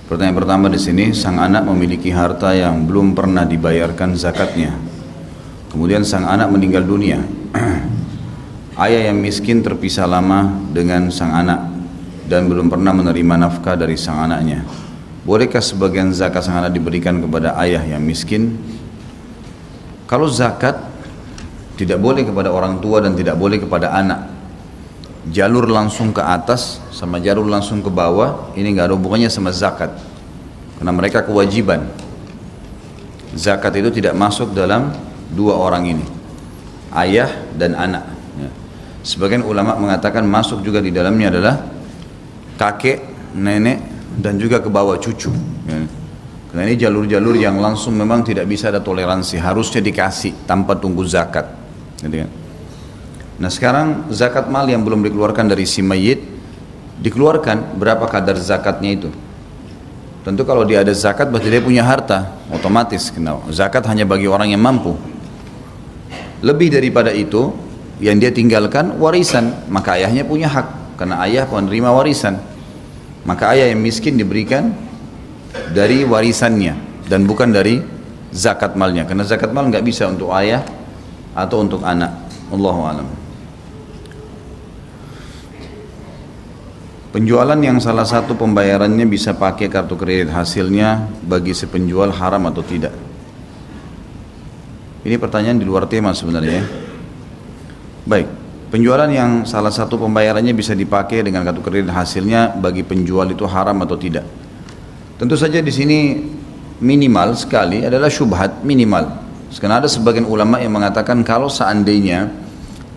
Pertanyaan pertama di sini, sang anak memiliki harta yang belum pernah dibayarkan zakatnya. Kemudian sang anak meninggal dunia. Ayah yang miskin terpisah lama dengan sang anak dan belum pernah menerima nafkah dari sang anaknya. Bolehkah sebagian zakat sang anak diberikan kepada ayah yang miskin? Kalau zakat tidak boleh kepada orang tua dan tidak boleh kepada anak. Jalur langsung ke atas sama jalur langsung ke bawah ini nggak ada hubungannya sama zakat, karena mereka kewajiban. Zakat itu tidak masuk dalam dua orang ini, ayah dan anak. Sebagian ulama mengatakan masuk juga di dalamnya adalah kakek, nenek, dan juga ke bawah cucu. Karena ini jalur-jalur yang langsung memang tidak bisa ada toleransi, harusnya dikasih tanpa tunggu zakat. Nah sekarang zakat mal yang belum dikeluarkan dari si mayit dikeluarkan, berapa kadar zakatnya itu? Tentu kalau dia ada zakat berarti dia punya harta, otomatis. Zakat hanya bagi orang yang mampu. Lebih daripada itu yang dia tinggalkan warisan, maka ayahnya punya hak, karena ayah penerima warisan. Maka ayah yang miskin diberikan dari warisannya dan bukan dari zakat malnya, karena zakat mal nggak bisa untuk ayah atau untuk anak. Allahu a'lam. Penjualan yang salah satu pembayarannya bisa pakai kartu kredit, hasilnya bagi si penjual haram atau tidak? Ini pertanyaan di luar tema sebenarnya. Baik, penjualan yang salah satu pembayarannya bisa dipakai dengan kartu kredit, hasilnya bagi penjual itu haram atau tidak? Tentu saja di sini minimal sekali adalah syubhat minimal. Karena ada sebagian ulama yang mengatakan kalau seandainya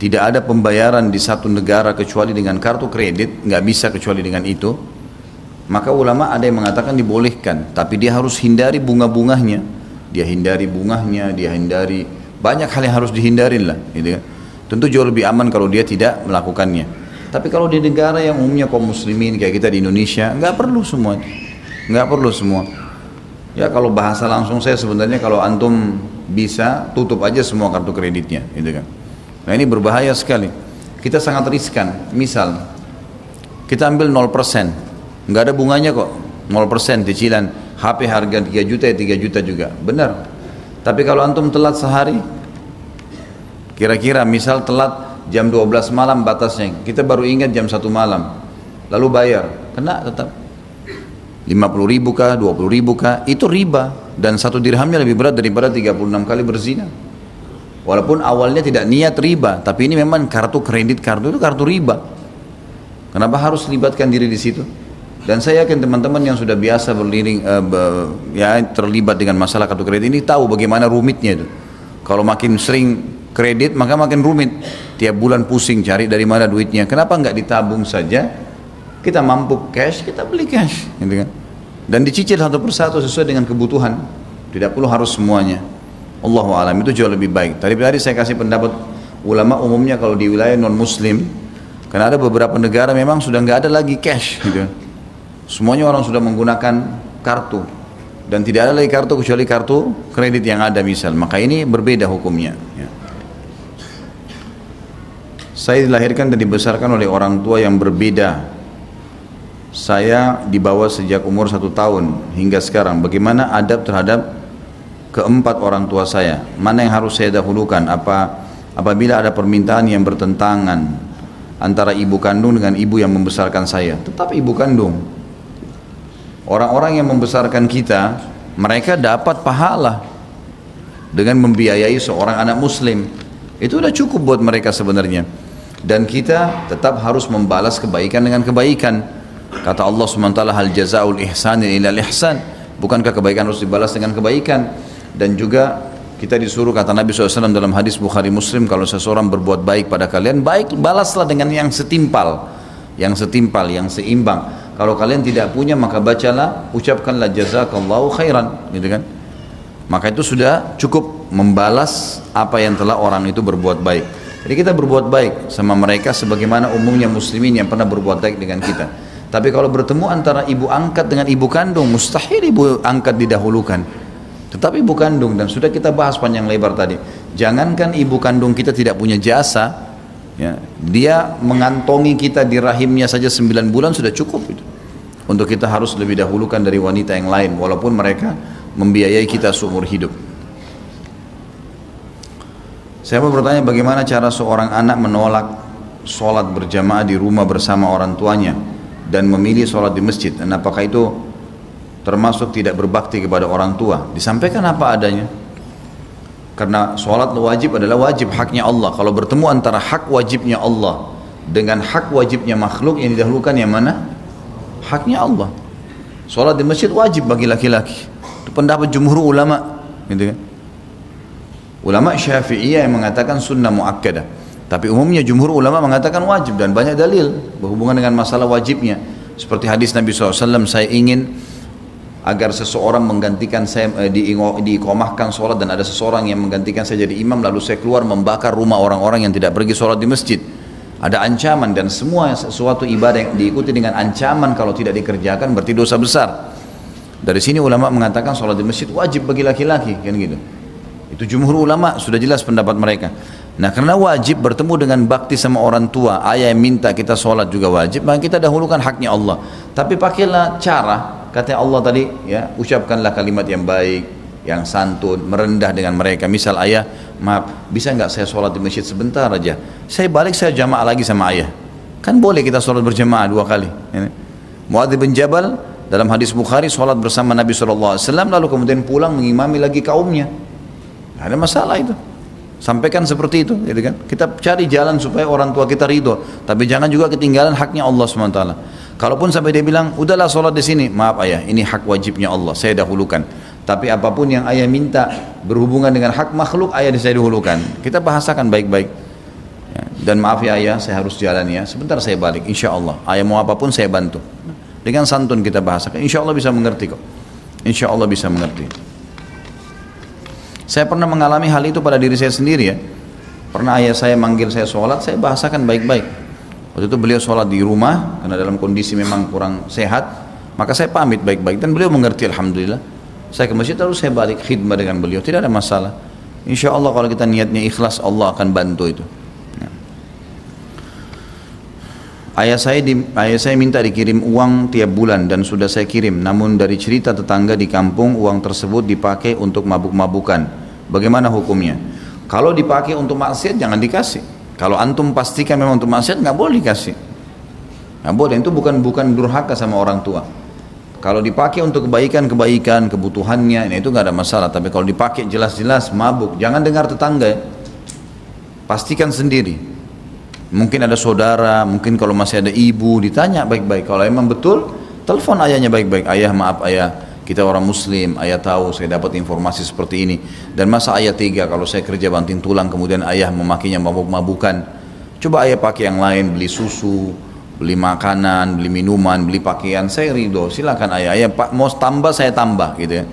tidak ada pembayaran di satu negara kecuali dengan kartu kredit, nggak bisa kecuali dengan itu, maka ulama ada yang mengatakan dibolehkan, tapi dia harus hindari bunga-bunganya, dia hindari bunganya, dia hindari banyak hal yang harus dihindarin lah, gitu kan. Tentu jauh lebih aman kalau dia tidak melakukannya. Tapi kalau di negara yang umumnya kaum muslimin kayak kita di Indonesia, nggak perlu semua, nggak perlu semua. Ya kalau bahasa langsung saya sebenarnya kalau antum bisa tutup aja semua kartu kreditnya, gitu kan. Nah ini berbahaya sekali. Kita sangat riskan. Misal kita ambil 0%, nggak ada bunganya kok, 0% cicilan. HP harga 3 juta ya 3 juta juga, benar. Tapi kalau antum telat sehari, kira-kira misal telat jam 12 malam batasnya, kita baru ingat jam 1 malam, lalu bayar, kena tetap 50 ribu kah, 20 ribu kah, itu riba. Dan 1 dirhamnya lebih berat daripada 36 kali berzina. Walaupun awalnya tidak niat riba, tapi ini memang kartu kredit, kartu itu kartu riba. Kenapa harus libatkan diri di situ? Dan saya yakin teman-teman yang sudah biasa terlibat dengan masalah kartu kredit ini tahu bagaimana rumitnya itu. Kalau makin sering kredit maka makin rumit. Tiap bulan pusing cari dari mana duitnya. Kenapa nggak ditabung saja? Kita mampu cash, kita beli cash, gitu kan? Dan dicicil satu persatu sesuai dengan kebutuhan. Tidak perlu harus semuanya. Allahu a'lam, itu jauh lebih baik. Tadi saya kasih pendapat ulama umumnya kalau di wilayah non muslim, karena ada beberapa negara memang sudah nggak ada lagi cash, gitu. Semuanya orang sudah menggunakan kartu dan tidak ada lagi kartu kecuali kartu kredit yang ada misal. Maka ini berbeda hukumnya. Ya. Saya dilahirkan dan dibesarkan oleh orang tua yang berbeda. Saya dibawa sejak umur 1 tahun hingga sekarang. Bagaimana adab terhadap keempat orang tua saya? Mana yang harus saya dahulukan? Apabila ada permintaan yang bertentangan antara ibu kandung dengan ibu yang membesarkan saya, tetap ibu kandung. Orang-orang yang membesarkan kita, mereka dapat pahala dengan membiayai seorang anak muslim. Itu udah cukup buat mereka sebenarnya. Dan kita tetap harus membalas kebaikan dengan kebaikan. Kata Allah SWT, hal jazaul ihsani ilal ihsan. Bukankah kebaikan harus dibalas dengan kebaikan? Dan juga kita disuruh, kata Nabi SAW dalam hadis Bukhari Muslim, kalau seseorang berbuat baik pada kalian, baik balaslah dengan yang setimpal, yang seimbang. Kalau kalian tidak punya maka bacalah, ucapkanlah jazakallahu khairan, gitu kan? Maka itu sudah cukup membalas apa yang telah orang itu berbuat baik. Jadi kita berbuat baik sama mereka sebagaimana umumnya muslimin yang pernah berbuat baik dengan kita. Tapi kalau bertemu antara ibu angkat dengan ibu kandung, mustahil ibu angkat didahulukan, tetapi ibu kandung. Dan sudah kita bahas panjang lebar tadi, jangankan ibu kandung kita tidak punya jasa, ya, dia mengantongi kita di rahimnya saja 9 bulan sudah cukup itu. untuk kita harus lebih dahulukan dari wanita yang lain walaupun mereka membiayai kita seumur hidup. Saya mau bertanya, bagaimana cara seorang anak menolak sholat berjamaah di rumah bersama orang tuanya dan memilih sholat di masjid, dan apakah itu termasuk tidak berbakti kepada orang tua? Disampaikan apa adanya, karena sholat wajib adalah wajib, haknya Allah. Kalau bertemu antara hak wajibnya Allah dengan hak wajibnya makhluk, yang didahulukan yang mana? Haknya Allah. Sholat di masjid wajib bagi laki-laki, itu pendapat jumhur ulama, gitu kan? Ulama Syafi'iyah yang mengatakan sunnah muakkadah, tapi umumnya jumhur ulama mengatakan wajib, dan banyak dalil berhubungan dengan masalah wajibnya. Seperti hadis Nabi SAW, saya ingin agar seseorang menggantikan saya, diiqamahkan sholat, dan ada seseorang yang menggantikan saya jadi imam, lalu saya keluar membakar rumah orang-orang yang tidak pergi sholat di masjid. Ada ancaman, dan semua sesuatu ibadah yang diikuti dengan ancaman kalau tidak dikerjakan berarti dosa besar. Dari sini ulama mengatakan sholat di masjid wajib bagi laki-laki, kan gitu. Itu jumhur ulama, sudah jelas pendapat mereka. Nah, karena wajib bertemu dengan bakti sama orang tua, ayah yang minta kita sholat juga wajib, maka kita dahulukan haknya Allah. Tapi pakailah cara, kata Allah tadi, ya, ucapkanlah kalimat yang baik, yang santun, merendah dengan mereka. Misal ayah, maaf, bisa nggak saya sholat di masjid sebentar aja, saya balik saya jamaah lagi sama ayah. Kan boleh kita sholat berjamaah 2 kali. Muadz bin Jabal dalam hadis Bukhari sholat bersama Nabi SAW, lalu kemudian pulang mengimami lagi kaumnya. Nggak ada masalah itu. Sampaikan seperti itu, gitu kan? Kita cari jalan supaya orang tua kita ridho, tapi jangan juga ketinggalan haknya Allah SWT. Kalaupun sampai dia bilang, udahlah sholat di sini, maaf ayah, ini hak wajibnya Allah, saya dahulukan. Tapi apapun yang ayah minta berhubungan dengan hak makhluk, ayah saya dahulukan. Kita bahasakan baik-baik. Ya, dan maaf ya ayah, saya harus jalan ya, sebentar saya balik, insya Allah. Ayah mau apapun saya bantu. Dengan santun kita bahasakan, insya Allah bisa mengerti kok. Insya Allah bisa mengerti. Saya pernah mengalami hal itu pada diri saya sendiri ya. Pernah ayah saya manggil saya sholat, saya bahasakan baik-baik. Waktu itu beliau sholat di rumah, karena dalam kondisi memang kurang sehat, maka saya pamit baik-baik, dan beliau mengerti, alhamdulillah. Saya ke masjid, lalu saya balik khidmah dengan beliau, tidak ada masalah. Insya Allah kalau kita niatnya ikhlas, Allah akan bantu itu. Ya. Ayah saya minta dikirim uang tiap bulan, dan sudah saya kirim, namun dari cerita tetangga di kampung, uang tersebut dipakai untuk mabuk-mabukan. Bagaimana hukumnya? Kalau dipakai untuk maksiat jangan dikasih. Kalau antum pastikan memang untuk maksiat, nggak boleh dikasih. Nggak boleh, itu bukan durhaka sama orang tua. Kalau dipakai untuk kebaikan, kebutuhannya, itu nggak ada masalah. Tapi kalau dipakai jelas-jelas mabuk, jangan dengar tetangga. Pastikan sendiri. Mungkin ada saudara, mungkin kalau masih ada ibu, ditanya baik-baik. Kalau emang betul, telepon ayahnya baik-baik. Ayah, maaf ayah, kita orang muslim, ayah tahu saya dapat informasi seperti ini, dan masa ayah tega kalau saya kerja banting tulang kemudian ayah memakainya mabuk-mabukan. Coba ayah pakai yang lain, beli susu, beli makanan, beli minuman, beli pakaian, saya ridho, silakan ayah, pak mau tambah saya tambah, gitu ya.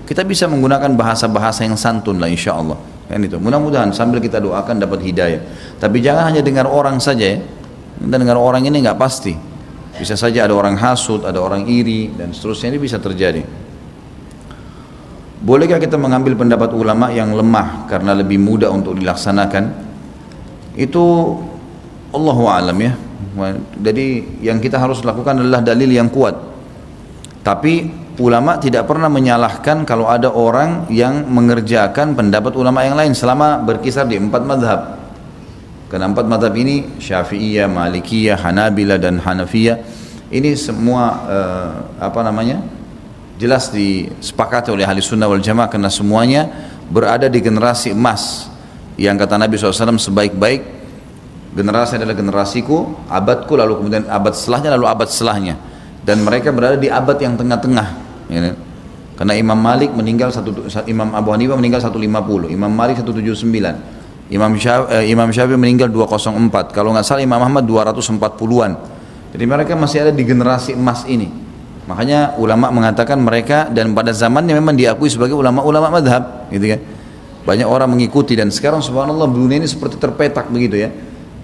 Kita bisa menggunakan bahasa-bahasa yang santun lah, insya Allah, kan itu. Mudah-mudahan sambil kita doakan dapat hidayah. Tapi jangan hanya dengar orang saja ya. Kita dengar orang ini nggak pasti, bisa saja ada orang hasut, ada orang iri, dan seterusnya, ini bisa terjadi. Bolehkah kita mengambil pendapat ulama yang lemah karena lebih mudah untuk dilaksanakan? Itu Allahu a'lam ya. Jadi yang kita harus lakukan adalah dalil yang kuat. Tapi ulama tidak pernah menyalahkan kalau ada orang yang mengerjakan pendapat ulama yang lain selama berkisar di 4 madhab. Karena 4 madhab ini Syafi'iyah, Malikiyah, Hanabilah, dan Hanafiyah, ini semua jelas disepakati oleh ahli sunnah wal jamaah, karena semuanya berada di generasi emas yang kata Nabi SAW, sebaik-baik generasi adalah generasiku, abadku, lalu kemudian abad setelahnya, lalu abad setelahnya, dan mereka berada di abad yang tengah-tengah ya. Karena Imam Malik meninggal Imam Abu Hanifah meninggal 150, Imam Malik 179, Imam Syafi'i meninggal 204, kalau nggak salah Imam Ahmad 240-an. Jadi mereka masih ada di generasi emas ini. Makanya ulama mengatakan mereka, dan pada zamannya memang diakui sebagai ulama-ulama madhab, gitu kan. Banyak orang mengikuti, dan sekarang subhanallah dunia ini seperti terpetak begitu ya.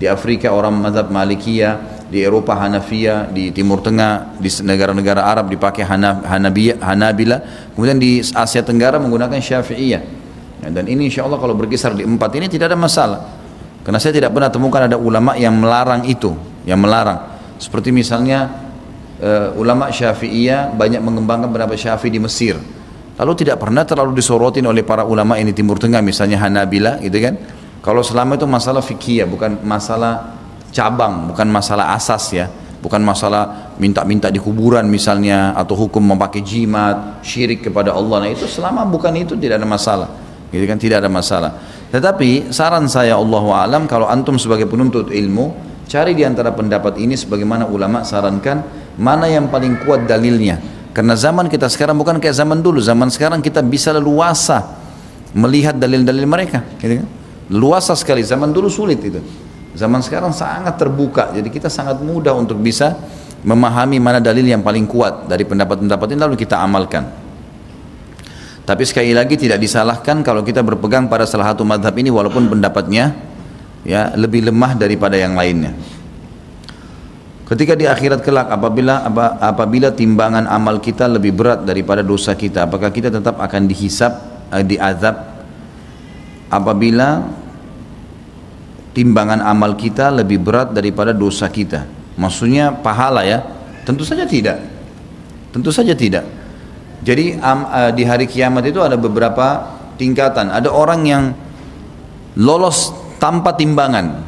Di Afrika orang madhab Malikiyah, di Eropa Hanafiyah, di Timur Tengah, di negara-negara Arab dipakai Hanabilah, kemudian di Asia Tenggara menggunakan Syafi'iyah. Ya, dan ini insya Allah kalau berkisar di 4 ini tidak ada masalah. Karena saya tidak pernah temukan ada ulama yang melarang itu, yang melarang. Seperti misalnya ulama Syafi'iyah banyak mengembangkan pendapat Syafi'i di Mesir. Lalu tidak pernah terlalu disorotin oleh para ulama ini Timur Tengah, misalnya Hanabila gitu kan. Kalau selama itu masalah fikih, bukan masalah cabang, bukan masalah asas ya, bukan masalah minta-minta di kuburan misalnya, atau hukum memakai jimat, syirik kepada Allah. Nah itu selama bukan itu tidak ada masalah, gitu kan, tidak ada masalah. Tetapi saran saya Allahu a'lam, kalau antum sebagai penuntut ilmu, cari di antara pendapat ini sebagaimana ulama sarankan, mana yang paling kuat dalilnya. Karena zaman kita sekarang bukan kayak zaman dulu. Zaman sekarang kita bisa leluasa melihat dalil-dalil mereka, gitu kan. Luasa sekali. Zaman dulu sulit itu. Zaman sekarang sangat terbuka, jadi kita sangat mudah untuk bisa memahami mana dalil yang paling kuat dari pendapat-pendapat ini lalu kita amalkan. Tapi sekali lagi tidak disalahkan kalau kita berpegang pada salah satu madhab ini walaupun pendapatnya ya lebih lemah daripada yang lainnya. Ketika di akhirat kelak apabila timbangan amal kita lebih berat daripada dosa kita, apakah kita tetap akan dihisab, diazab? Apabila timbangan amal kita lebih berat daripada dosa kita, maksudnya pahala ya? Tentu saja tidak. Tentu saja tidak. Jadi di hari kiamat itu ada beberapa tingkatan. Ada orang yang lolos tanpa timbangan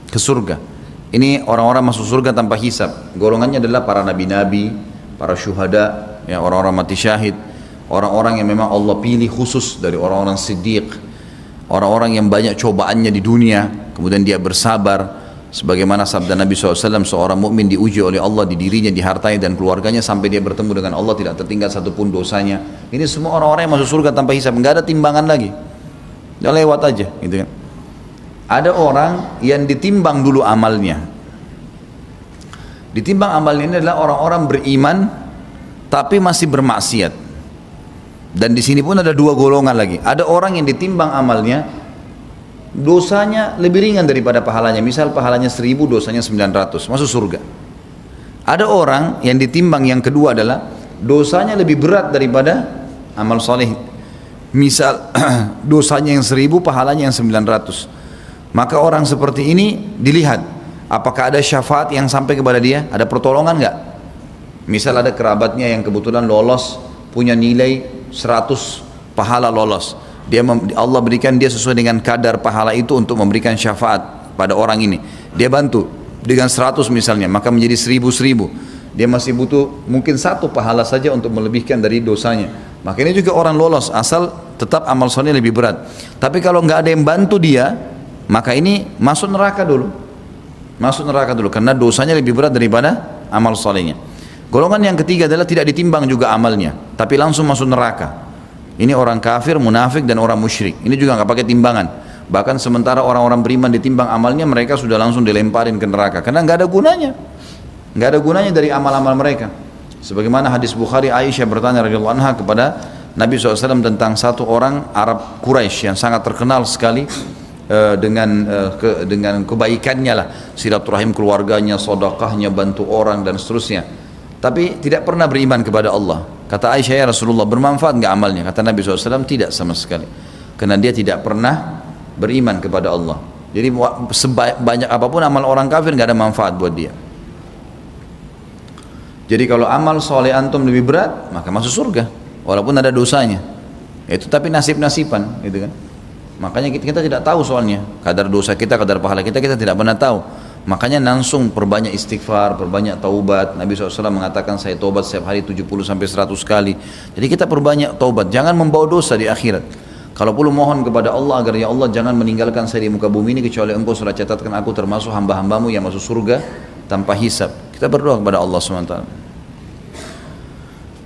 ke surga. Ini orang-orang masuk surga tanpa hisab. Golongannya adalah para nabi-nabi, para syuhada, ya, orang-orang mati syahid, orang-orang yang memang Allah pilih khusus dari orang-orang siddiq, orang-orang yang banyak cobaannya di dunia, kemudian dia bersabar. Sebagaimana sabda Nabi SAW, seorang mukmin diuji oleh Allah di dirinya, di hartanya dan keluarganya sampai dia bertemu dengan Allah tidak tertinggal satupun dosanya. Ini semua orang-orang yang masuk surga tanpa hisab, nggak ada timbangan lagi, dia lewat aja, gitu kan. Ada orang yang ditimbang dulu amalnya. Ditimbang amalnya ini adalah orang-orang beriman tapi masih bermaksiat. Dan di sini pun ada dua golongan lagi. Ada orang yang ditimbang amalnya, dosanya lebih ringan daripada pahalanya. Misal pahalanya 1000, dosanya 900, masuk surga. Ada orang yang ditimbang yang kedua adalah dosanya lebih berat daripada amal soleh. Misal dosanya yang 1000, pahalanya yang 900. Maka orang seperti ini dilihat, apakah ada syafaat yang sampai kepada dia, ada pertolongan nggak? Misal ada kerabatnya yang kebetulan lolos, punya nilai 100 pahala lolos. Allah berikan dia sesuai dengan kadar pahala itu untuk memberikan syafaat pada orang ini. Dia bantu dengan 100 misalnya, maka menjadi 1000. Dia masih butuh mungkin 1 pahala saja untuk melebihkan dari dosanya. Maka ini juga orang lolos, asal tetap amal soleh lebih berat. Tapi kalau nggak ada yang bantu dia, maka ini masuk neraka dulu. Masuk neraka dulu karena dosanya lebih berat daripada amal solehnya. Golongan yang ketiga adalah tidak ditimbang juga amalnya, tapi langsung masuk neraka. Ini orang kafir, munafik dan orang musyrik. Ini juga nggak pakai timbangan. Bahkan sementara orang-orang beriman ditimbang amalnya, mereka sudah langsung dilemparin ke neraka karena nggak ada gunanya. Nggak ada gunanya dari amal-amal mereka. Sebagaimana hadis Bukhari, Aisyah bertanya radhiyallahu anha kepada Nabi SAW tentang satu orang Arab Quraisy yang sangat terkenal sekali dengan kebaikannya lah, silaturahim keluarganya, sedekahnya, bantu orang dan seterusnya. Tapi tidak pernah beriman kepada Allah. Kata Aisyah, ya Rasulullah, bermanfaat nggak amalnya? Kata Nabi SAW, tidak sama sekali. Karena dia tidak pernah beriman kepada Allah. Jadi sebanyak apapun amal orang kafir nggak ada manfaat buat dia. Jadi kalau amal soleh antum lebih berat, maka masuk surga, walaupun ada dosanya. Itu tapi nasib-nasiban, gitu kan. Makanya kita tidak tahu soalnya kadar dosa kita, kadar pahala kita tidak pernah tahu. Makanya langsung perbanyak istighfar, perbanyak taubat. Nabi SAW mengatakan saya taubat setiap hari 70-100 kali. Jadi kita perbanyak taubat, jangan membawa dosa di akhirat. Kalau perlu mohon kepada Allah agar ya Allah jangan meninggalkan saya di muka bumi ini kecuali engkau sudah catatkan aku termasuk hamba-hambamu yang masuk surga tanpa hisab. Kita berdoa kepada Allah SWT.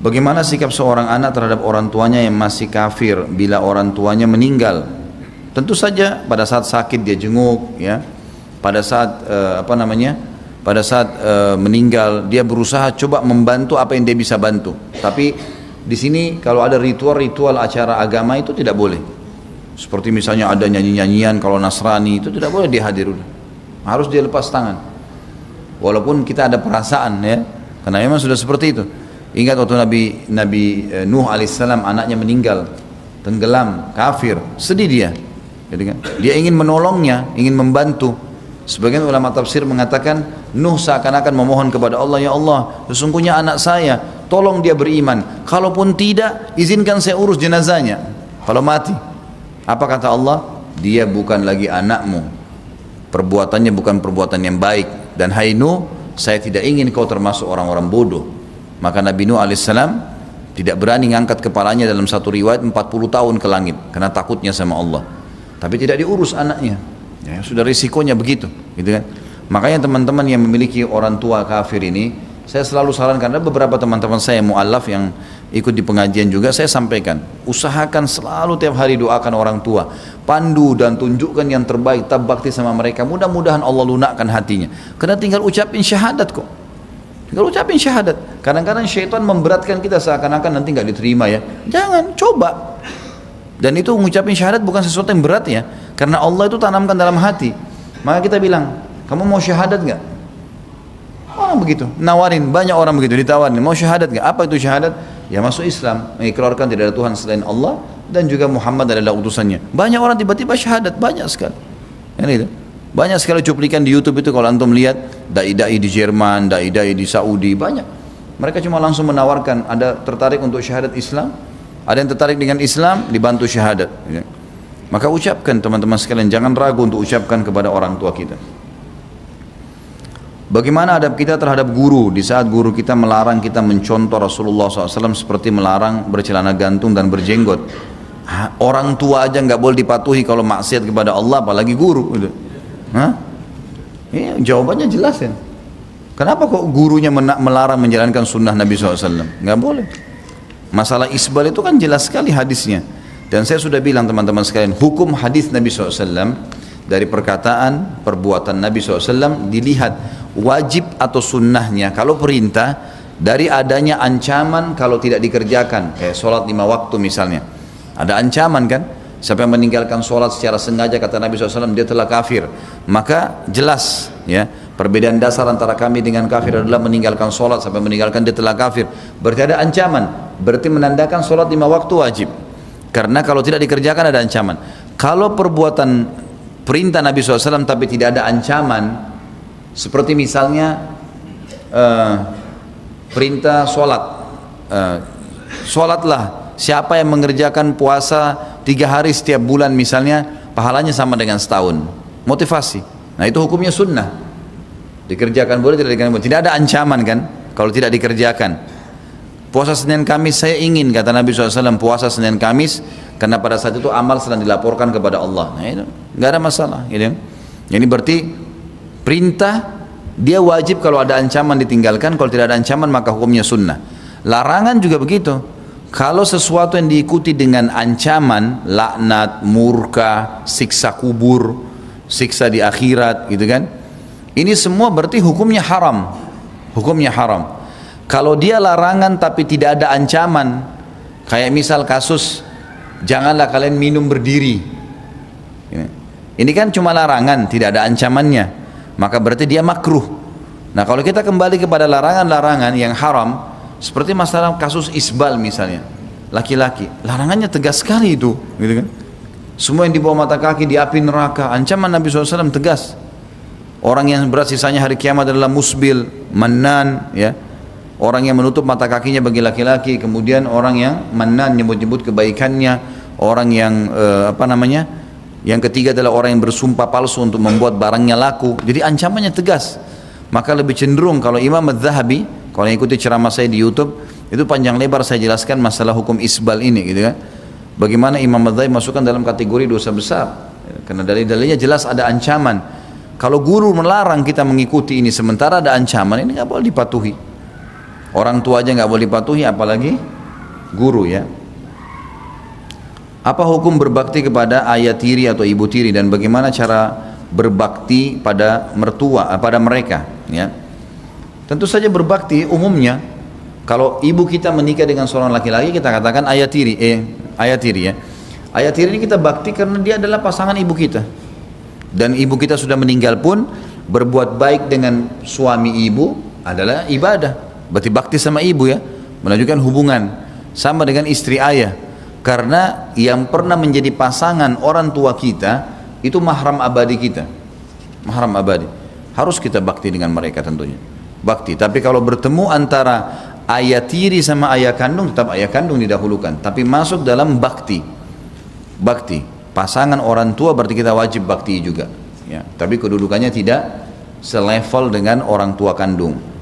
Bagaimana sikap seorang anak terhadap orang tuanya yang masih kafir bila orang tuanya meninggal? Tentu saja pada saat sakit dia jenguk, ya. Pada saat meninggal dia berusaha coba membantu apa yang dia bisa bantu. Tapi di sini kalau ada ritual-ritual acara agama itu tidak boleh. Seperti misalnya ada nyanyi-nyanyian kalau Nasrani itu tidak boleh dia hadir. Harus dia lepas tangan. Walaupun kita ada perasaan ya, karena memang sudah seperti itu. Ingat waktu Nabi Nuh alaihissalam anaknya meninggal, tenggelam, kafir, sedih dia. Jadi kan, dia ingin menolongnya, ingin membantu. Sebagian ulama tafsir mengatakan Nuh seakan-akan memohon kepada Allah, ya Allah, sesungguhnya anak saya, tolong dia beriman. Kalaupun tidak, izinkan saya urus jenazahnya. Kalau mati, apa kata Allah? Dia bukan lagi anakmu. Perbuatannya bukan perbuatan yang baik. Dan hai Nuh, saya tidak ingin kau termasuk orang-orang bodoh. Maka Nabi Nuh alaihissalam tidak berani ngangkat kepalanya dalam satu riwayat 40 tahun ke langit karena takutnya sama Allah. Tapi tidak diurus anaknya. Ya, sudah risikonya begitu, gitu kan? Makanya teman-teman yang memiliki orang tua kafir ini, saya selalu sarankan, ada beberapa teman-teman saya mu'allaf yang ikut di pengajian juga, saya sampaikan, usahakan selalu tiap hari doakan orang tua, pandu dan tunjukkan yang terbaik, tabbakti sama mereka, mudah-mudahan Allah lunakkan hatinya. Karena tinggal ucapin syahadat kok. Tinggal ucapin syahadat. Kadang-kadang syaitan memberatkan kita seakan-akan nanti nggak diterima ya. Jangan, coba. Dan itu mengucapin syahadat bukan sesuatu yang berat ya. Karena Allah itu tanamkan dalam hati. Maka kita bilang, kamu mau syahadat nggak? Orang begitu, nawarin, banyak orang begitu ditawarin, mau syahadat nggak? Apa itu syahadat? Ya masuk Islam, mengikrarkan tidak ada Tuhan selain Allah dan juga Muhammad adalah utusannya. Banyak orang tiba-tiba syahadat, banyak sekali. Ini itu. Banyak sekali cuplikan di YouTube itu kalau antum lihat dai-dai di Jerman, dai-dai di Saudi, banyak. Mereka cuma langsung menawarkan, ada tertarik untuk syahadat Islam, ada yang tertarik dengan Islam, dibantu syahadat. Ya. Maka ucapkan teman-teman sekalian, jangan ragu untuk ucapkan kepada orang tua kita. Bagaimana adab kita terhadap guru di saat guru kita melarang kita mencontoh Rasulullah SAW seperti melarang bercelana gantung dan berjenggot? Orang tua aja nggak boleh dipatuhi kalau maksiat kepada Allah, apalagi guru. Gitu. Hah? Ya, jawabannya jelas ya. Kenapa kok gurunya melarang menjalankan sunnah Nabi SAW? Nggak boleh. Masalah isbal itu kan jelas sekali hadisnya. Dan saya sudah bilang teman-teman sekalian, hukum hadis Nabi SAW dari perkataan, perbuatan Nabi SAW dilihat wajib atau sunnahnya. Kalau perintah, dari adanya ancaman kalau tidak dikerjakan, kayak sholat 5 waktu misalnya. Ada ancaman kan? Siapa yang meninggalkan sholat secara sengaja, kata Nabi SAW, dia telah kafir. Maka jelas ya, perbedaan dasar antara kami dengan kafir adalah meninggalkan sholat. Sampai meninggalkan dia telah kafir. Berarti ada ancaman, berarti menandakan sholat 5 waktu wajib. Karena kalau tidak dikerjakan ada ancaman. Kalau perbuatan perintah Nabi SAW tapi tidak ada ancaman, seperti misalnya perintah sholat, sholatlah, siapa yang mengerjakan puasa 3 hari setiap bulan misalnya, pahalanya sama dengan setahun. Motivasi. Nah itu hukumnya sunnah. Dikerjakan boleh, tidak dikerjakan boleh. Tidak ada ancaman kan kalau tidak dikerjakan. Puasa Senin Kamis saya ingin, kata Nabi SAW, puasa Senin Kamis, karena pada saat itu amal sedang dilaporkan kepada Allah. Nah itu nggak ada masalah. Gitu. Jadi berarti perintah dia wajib kalau ada ancaman ditinggalkan, kalau tidak ada ancaman maka hukumnya sunnah. Larangan juga begitu. Kalau sesuatu yang diikuti dengan ancaman, laknat, murka, siksa kubur, siksa di akhirat, gitu kan? Ini semua berarti hukumnya haram. Hukumnya haram. Kalau dia larangan tapi tidak ada ancaman, kayak misal kasus, janganlah kalian minum berdiri. Ini kan cuma larangan, tidak ada ancamannya. Maka berarti dia makruh. Nah kalau kita kembali kepada larangan-larangan yang haram, seperti masalah kasus isbal misalnya, laki-laki, larangannya tegas sekali itu, gitu kan? Semua yang di bawah mata kaki di api neraka, ancaman Nabi SAW tegas. Orang yang berat sisanya hari kiamat adalah musbil, mannan, ya. Orang yang menutup mata kakinya bagi laki-laki, kemudian orang yang mannan, nyebut-nyebut kebaikannya, orang yang yang ketiga adalah orang yang bersumpah palsu untuk membuat barangnya laku. Jadi ancamannya tegas. Maka lebih cenderung kalau Imam Az-Zahabi, kalau yang ikuti ceramah saya di YouTube, itu panjang lebar saya jelaskan masalah hukum isbal ini, gitu kan. Bagaimana Imam Az-Zahabi masukkan dalam kategori dosa besar. Karena dalil-dalilnya jelas ada ancaman. Kalau guru melarang kita mengikuti ini sementara ada ancaman, ini nggak boleh dipatuhi. Orang tua aja nggak boleh dipatuhi, apalagi guru ya. Apa hukum berbakti kepada ayah tiri atau ibu tiri dan bagaimana cara berbakti pada mertua, pada mereka? Ya, tentu saja berbakti umumnya. Kalau ibu kita menikah dengan seorang laki-laki, kita katakan ayah tiri, ayah tiri ya. Ayah tiri ini kita bakti karena dia adalah pasangan ibu kita. Dan ibu kita sudah meninggal pun berbuat baik dengan suami ibu adalah ibadah. Berarti bakti sama ibu ya, menunjukkan hubungan. Sama dengan istri ayah. Karena yang pernah menjadi pasangan orang tua kita itu mahram abadi kita. mahram abadi. Harus kita bakti dengan mereka tentunya. Bakti. Tapi kalau bertemu antara ayah tiri sama ayah kandung, tetap ayah kandung didahulukan. Tapi masuk dalam bakti. Bakti. Pasangan orang tua berarti kita wajib bakti juga. Ya. Tapi kedudukannya tidak selevel dengan orang tua kandung.